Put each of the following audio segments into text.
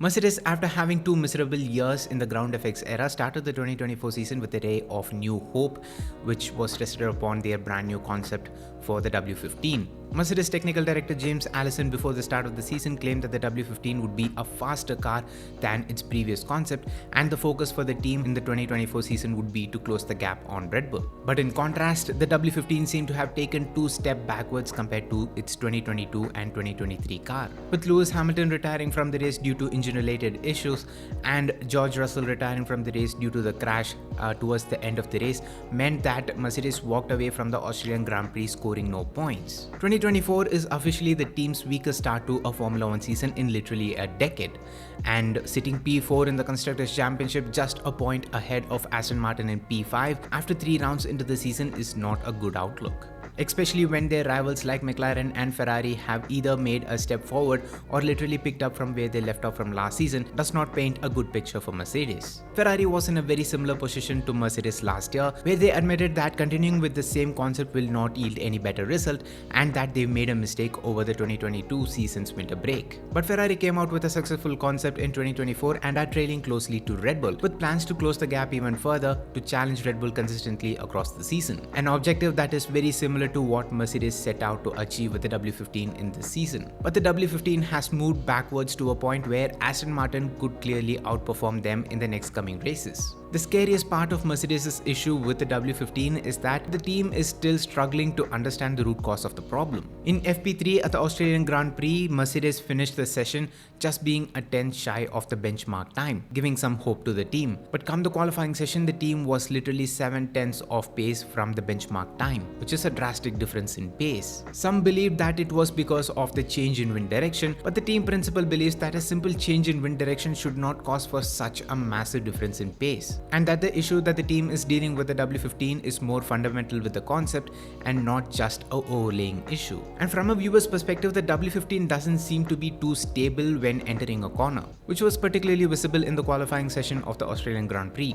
Mercedes, after having two miserable years in the ground effects era, started the 2024 season with a ray of new hope, which was rested upon their brand new concept for the W15. Mercedes technical director James Allison, before the start of the season, claimed that the W15 would be a faster car than its previous concept, and the focus for the team in the 2024 season would be to close the gap on Red Bull. But in contrast, the W15 seemed to have taken two steps backwards compared to its 2022 and 2023 car. With Lewis Hamilton retiring from the race due to engine-related issues and George Russell retiring from the race due to the crash towards the end of the race, meant that Mercedes walked away from the Australian Grand Prix scoring no points. 2024 is officially the team's weakest start to a Formula 1 season in literally a decade, and sitting P4 in the Constructors' Championship, just a point ahead of Aston Martin in P5 after 3 rounds into the season, is not a good outlook. Especially when their rivals like McLaren and Ferrari have either made a step forward or literally picked up from where they left off from last season, does not paint a good picture for Mercedes. Ferrari was in a very similar position to Mercedes last year, where they admitted that continuing with the same concept will not yield any better result and that they made a mistake over the 2022 season's winter break. But Ferrari came out with a successful concept in 2024 and are trailing closely to Red Bull, with plans to close the gap even further to challenge Red Bull consistently across the season. An objective that is very similar to what Mercedes set out to achieve with the W15 in this season. But the W15 has moved backwards to a point where Aston Martin could clearly outperform them in the next coming races. The scariest part of Mercedes' issue with the W15 is that the team is still struggling to understand the root cause of the problem. In FP3 at the Australian Grand Prix, Mercedes finished the session just being a tenth shy of the benchmark time, giving some hope to the team. But come the qualifying session, the team was literally 7/10 off pace from the benchmark time, which is a drastic difference in pace. Some believe that it was because of the change in wind direction, but the team principal believes that a simple change in wind direction should not cause for such a massive difference in pace, and that the issue that the team is dealing with the W15 is more fundamental with the concept and not just a overlaying issue. And from a viewer's perspective, the W15 doesn't seem to be too stable when entering a corner, which was particularly visible in the qualifying session of the Australian Grand Prix.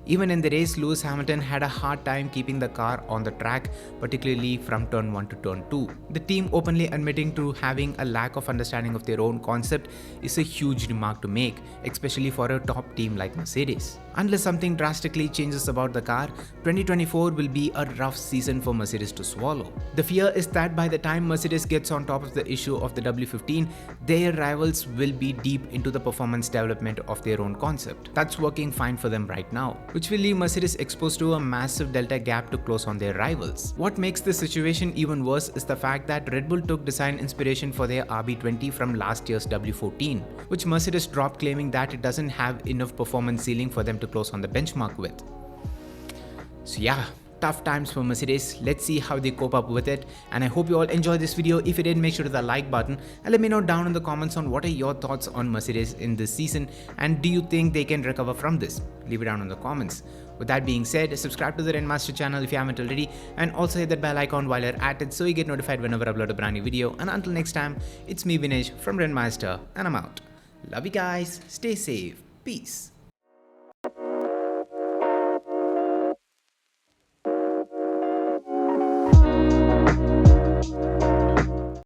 Even in the race, Lewis Hamilton had a hard time keeping the car on the track, particularly from turn 1 to turn 2. The team openly admitting to having a lack of understanding of their own concept is a huge remark to make, especially for a top team like Mercedes. Unless something drastically changes about the car, 2024 will be a rough season for Mercedes to swallow. The fear is that by the time Mercedes gets on top of the issue of the W15, their rivals will be deep into the performance development of their own concept. That's working fine for them right now, which will leave Mercedes exposed to a massive delta gap to close on their rivals. What makes this situation even worse is the fact that Red Bull took design inspiration for their RB20 from last year's W14, which Mercedes dropped, claiming that it doesn't have enough performance ceiling for them to close on the benchmark with. So yeah, tough times for Mercedes. Let's see how they cope up with it, and I hope you all enjoyed this video. If you did, make sure to hit the like button and let me know down in the comments on what are your thoughts on Mercedes in this season, and do you think they can recover from this? Leave it down in the comments. With that being said, subscribe to the Renmaster channel if you haven't already, and also hit that bell icon while you're at it so you get notified whenever I upload a brand new video. And until next time, it's me Vinesh from Renmaster, and I'm out. Love you guys, stay safe, peace.